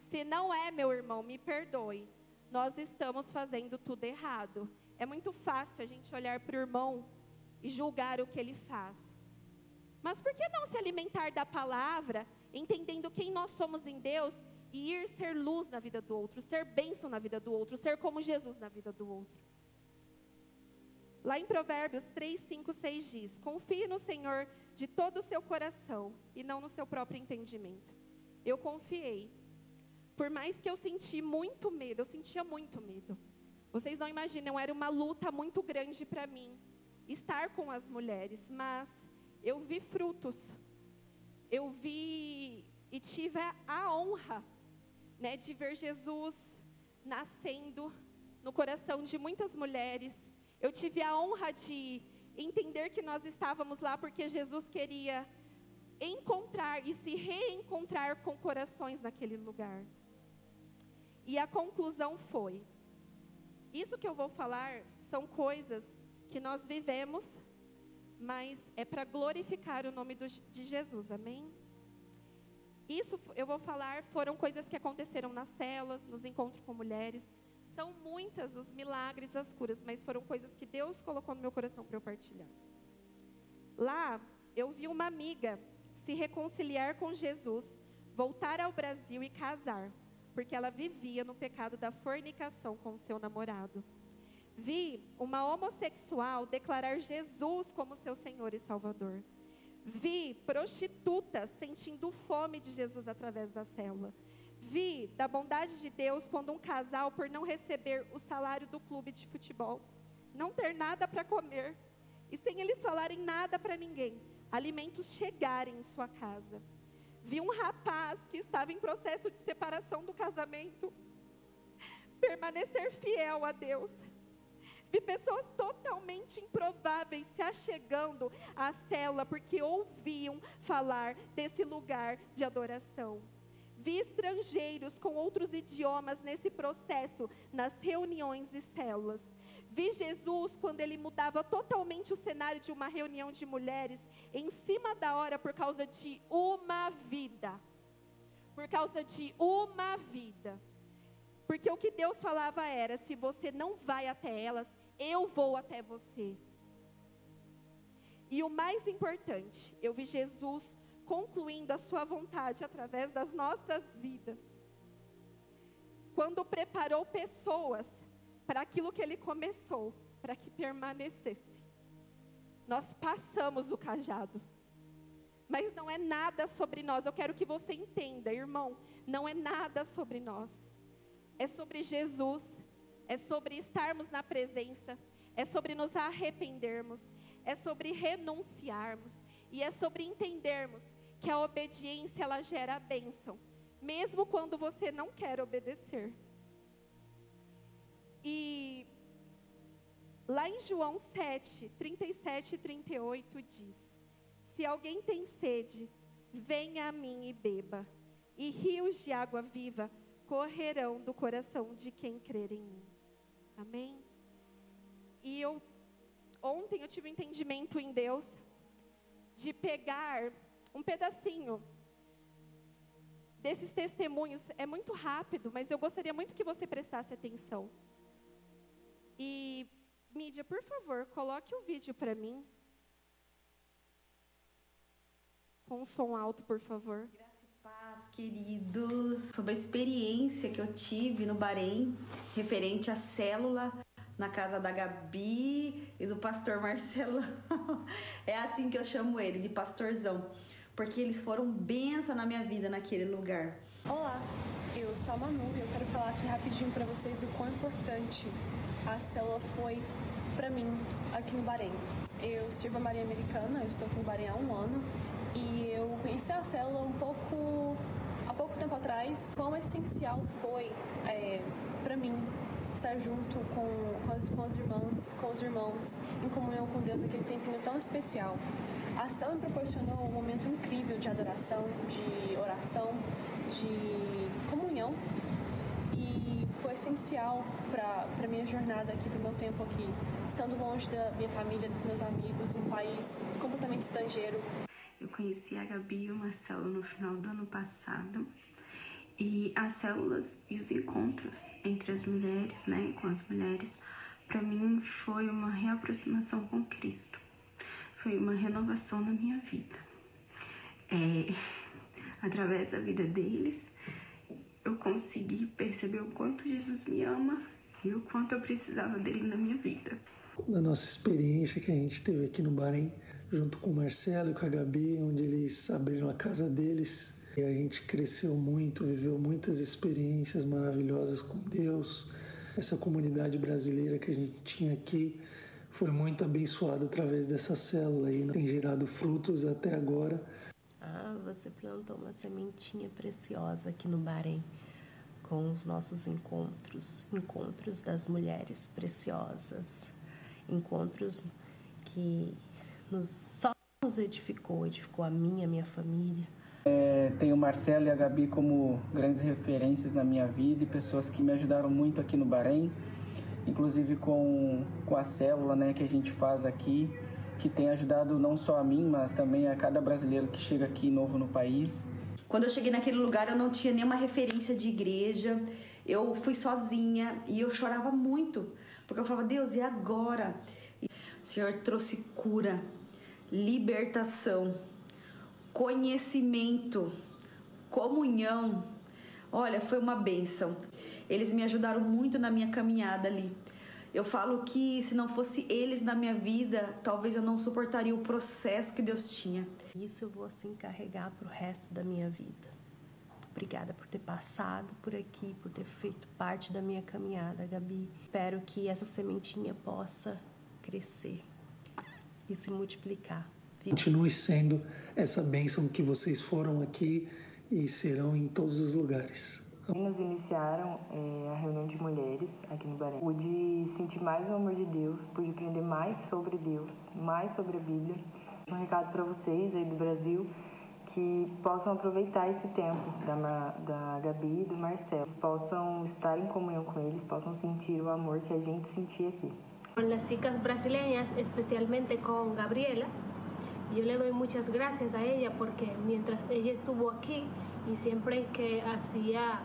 Se não é, meu irmão, me perdoe. Nós estamos fazendo tudo errado. É muito fácil a gente olhar para o irmão e julgar o que ele faz. Mas por que não se alimentar da palavra, entendendo quem nós somos em Deus e ir ser luz na vida do outro, ser bênção na vida do outro, ser como Jesus na vida do outro? Lá em Provérbios 3, 5, 6 diz: confie no Senhor de todo o seu coração e não no seu próprio entendimento. Eu confiei. Por mais que eu sentia muito medo, Vocês não imaginam, era uma luta muito grande para mim, estar com as mulheres, mas eu vi frutos. Eu vi e tive a honra, né, de ver Jesus nascendo no coração de muitas mulheres. Eu tive a honra de entender que nós estávamos lá porque Jesus queria encontrar e se reencontrar com corações naquele lugar. E a conclusão foi: isso que eu vou falar são coisas que nós vivemos, mas é para glorificar o nome de Jesus, amém? Isso eu vou falar, foram coisas que aconteceram nas células, nos encontros com mulheres. São muitas os milagres, as curas, mas foram coisas que Deus colocou no meu coração para eu partilhar. Lá, eu vi uma amiga se reconciliar com Jesus, voltar ao Brasil e casar, porque ela vivia no pecado da fornicação com o seu namorado. Vi uma homossexual declarar Jesus como seu Senhor e Salvador. Vi prostitutas sentindo fome de Jesus através da célula. Vi da bondade de Deus quando um casal, por não receber o salário do clube de futebol, não ter nada para comer, e sem eles falarem nada para ninguém, alimentos chegarem em sua casa. Vi um rapaz que estava em processo de separação do casamento permanecer fiel a Deus. Vi pessoas totalmente improváveis se achegando à célula porque ouviam falar desse lugar de adoração. Vi estrangeiros com outros idiomas nesse processo, nas reuniões e células. Vi Jesus quando ele mudava totalmente o cenário de uma reunião de mulheres, em cima da hora, por causa de uma vida. Por causa de uma vida. Porque o que Deus falava era: se você não vai até elas, eu vou até você. E o mais importante, eu vi Jesus concluindo a sua vontade através das nossas vidas. Quando preparou pessoas para aquilo que ele começou, para que permanecesse. Nós passamos o cajado. Mas não é nada sobre nós. Eu quero que você entenda, irmão, não é nada sobre nós. É sobre Jesus, é sobre estarmos na presença, é sobre nos arrependermos, é sobre renunciarmos, e é sobre entendermos que a obediência, ela gera a bênção, mesmo quando você não quer obedecer. E lá em João 7, 37 e 38 diz: se alguém tem sede, venha a mim e beba, e rios de água viva correrão do coração de quem crer em mim. Amém? E ontem eu tive um entendimento em Deus de pegar um pedacinho desses testemunhos. É muito rápido, mas eu gostaria muito que você prestasse atenção. E, mídia, por favor, coloque o vídeo para mim. Com o som alto, por favor. Graça e paz, queridos. Sobre a experiência que eu tive no Bahrein, referente à célula, na casa da Gabi e do pastor Marcelão. É assim que eu chamo ele, de pastorzão. Porque eles foram bênção na minha vida naquele lugar. Olá, eu sou a Manu e eu quero falar aqui rapidinho para vocês o quão importante a célula foi para mim aqui no Bahrein. Eu sirvo a Marinha Americana, eu estou aqui no Bahrein há 1 ano e eu conheci a célula há pouco tempo atrás. Quão essencial foi para mim estar junto com as irmãs, com os irmãos, em comunhão com Deus, aquele tempinho tão especial. A célula me proporcionou um momento incrível de adoração, de oração, de comunhão, e foi essencial para a minha jornada aqui, para o meu tempo aqui, estando longe da minha família, dos meus amigos, num país completamente estrangeiro. Eu conheci a Gabi e o Marcelo no final do ano passado, e as células e os encontros entre as mulheres, né, com as mulheres, para mim foi uma reaproximação com Cristo. Foi uma renovação na minha vida. Através da vida deles, eu consegui perceber o quanto Jesus me ama e o quanto eu precisava dele na minha vida. Da nossa experiência que a gente teve aqui no Bahrein, junto com o Marcelo e com a Gabi, onde eles abriram a casa deles, e a gente cresceu muito, viveu muitas experiências maravilhosas com Deus. Essa comunidade brasileira que a gente tinha aqui foi muito abençoada através dessa célula e tem gerado frutos até agora. Você plantou uma sementinha preciosa aqui no Bahrein. com os nossos encontros, encontros das mulheres preciosas, encontros que só nos edificou a minha família. Tenho o Marcelo e a Gabi como grandes referências na minha vida e pessoas que me ajudaram muito aqui no Bahrein, inclusive com a célula, né, que a gente faz aqui, que tem ajudado não só a mim, mas também a cada brasileiro que chega aqui novo no país. Quando eu cheguei naquele lugar, eu não tinha nenhuma referência de igreja, eu fui sozinha e eu chorava muito, porque eu falava, Deus, e agora? O Senhor trouxe cura, libertação, conhecimento, comunhão. Olha, foi uma bênção. Eles me ajudaram muito na minha caminhada ali. Eu falo que se não fosse eles na minha vida, talvez eu não suportaria o processo que Deus tinha. Isso eu vou assim carregar para o resto da minha vida. Obrigada por ter passado por aqui, por ter feito parte da minha caminhada, Gabi. Espero que essa sementinha possa crescer e se multiplicar. Continue sendo essa bênção que vocês foram aqui e serão em todos os lugares. Nos iniciaram a reunião de mulheres aqui no Bahrein. Pude sentir mais o amor de Deus, pude aprender mais sobre Deus, mais sobre a Bíblia. Um recado para vocês aí do Brasil, que possam aproveitar esse tempo da Gabi e do Marcelo. Possam estar em comunhão com eles, possam sentir o amor que a gente sentia aqui. Con las chicas brasileñas, especialmente con Gabriela, yo le doy muchas gracias a ella porque mientras ella estuvo aquí y siempre que hacía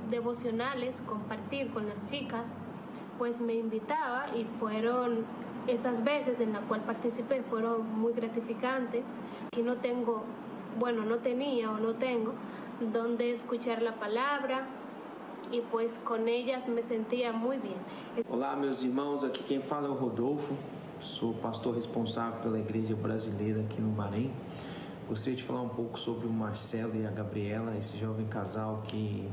devocionales, compartir con las chicas, pues me invitaba y fueron esas veces en las cuales participé, fueron muy gratificantes. Aquí no tengo, bueno, no tenía o no tengo donde escuchar la palabra y pues con ellas me sentía muy bien. Olá, meus irmãos, aqui quem fala é o Rodolfo, sou pastor responsável pela igreja brasileira aqui no Bahrein. Gostaria de falar um pouco sobre o Marcelo e a Gabriela, esse jovem casal que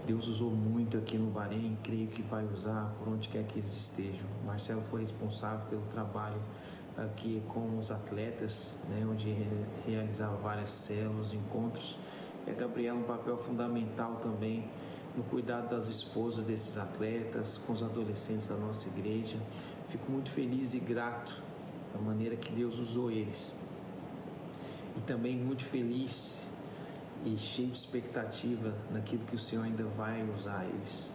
Deus usou muito aqui no Bahrein, creio que vai usar por onde quer que eles estejam. O Marcelo foi responsável pelo trabalho aqui com os atletas, né, onde realizava várias células, encontros. E a Gabriela um papel fundamental também no cuidado das esposas desses atletas, com os adolescentes da nossa igreja. Fico muito feliz e grato da maneira que Deus usou eles. E também muito feliz e cheio de expectativa naquilo que o Senhor ainda vai usar eles.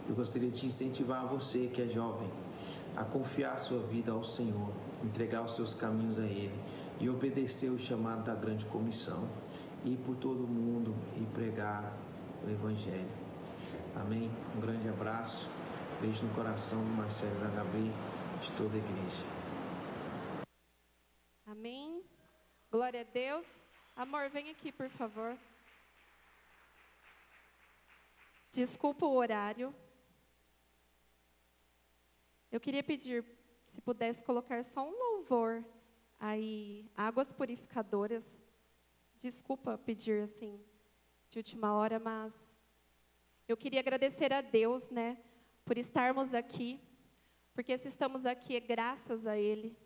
Eu gostaria de incentivar você que é jovem a confiar a sua vida ao Senhor, entregar os seus caminhos a Ele e obedecer o chamado da grande comissão, ir por todo o mundo e pregar o Evangelho. Amém? Um grande abraço, beijo no coração do Marcelo e da Gabi, de toda a igreja. Amém. Glória a Deus. Amor, vem aqui, por favor. Desculpa o horário. Eu queria pedir, se pudesse colocar só um louvor aí, águas purificadoras. Desculpa pedir assim, de última hora, mas eu queria agradecer a Deus, né, por estarmos aqui, porque se estamos aqui é graças a Ele.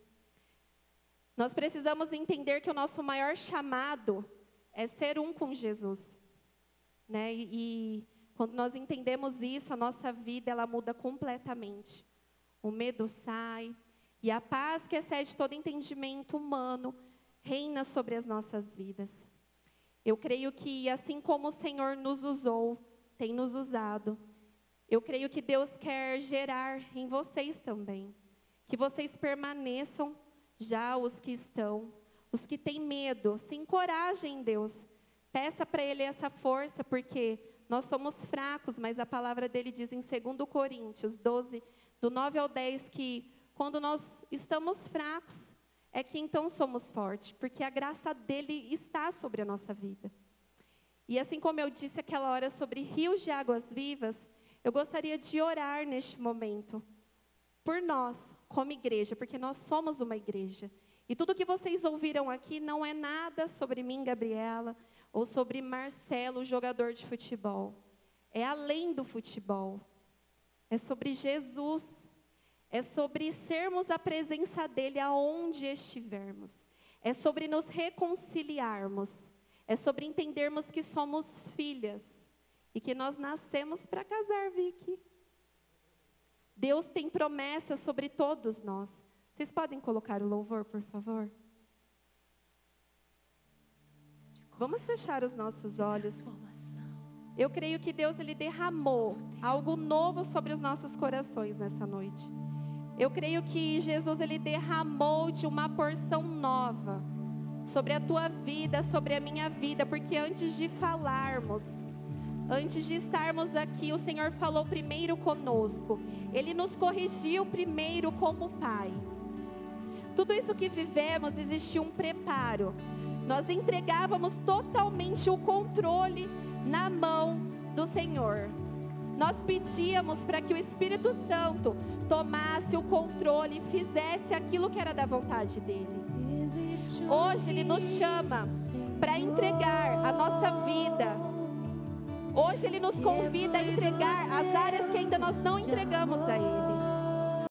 Nós precisamos entender que o nosso maior chamado é ser um com Jesus, né? E quando nós entendemos isso, a nossa vida ela muda completamente. O medo sai e a paz que excede todo entendimento humano reina sobre as nossas vidas. Eu creio que assim como o Senhor nos usou, tem nos usado, eu creio que Deus quer gerar em vocês também, que vocês permaneçam. Já os que estão, os que têm medo, se encorajem em Deus. Peça para Ele essa força, porque nós somos fracos, mas a palavra dele diz em 2 Coríntios 12, do 9 ao 10, que quando nós estamos fracos, é que então somos fortes, porque a graça dele está sobre a nossa vida. E assim como eu disse aquela hora sobre rios de águas vivas, eu gostaria de orar neste momento, por nós, como igreja, porque nós somos uma igreja. E tudo que vocês ouviram aqui não é nada sobre mim, Gabriela, ou sobre Marcelo, jogador de futebol. É além do futebol. É sobre Jesus. É sobre sermos a presença dele aonde estivermos. É sobre nos reconciliarmos. É sobre entendermos que somos filhas. e que nós nascemos para casar, Vicky. Deus tem promessas sobre todos nós. Vocês podem colocar o louvor, por favor? Vamos fechar os nossos olhos. Eu creio que Deus, Ele derramou algo novo sobre os nossos corações nessa noite. Eu creio que Jesus, Ele derramou de uma porção nova sobre a tua vida, sobre a minha vida, porque antes de falarmos, antes de estarmos aqui, o Senhor falou primeiro conosco. Ele nos corrigiu primeiro como Pai. Tudo isso que vivemos, existia um preparo. Nós entregávamos totalmente o controle na mão do Senhor. Nós pedíamos para que o Espírito Santo tomasse o controle e fizesse aquilo que era da vontade dEle. Hoje Ele nos chama para entregar a nossa vida. Hoje Ele nos convida a entregar as áreas que ainda nós não entregamos a Ele.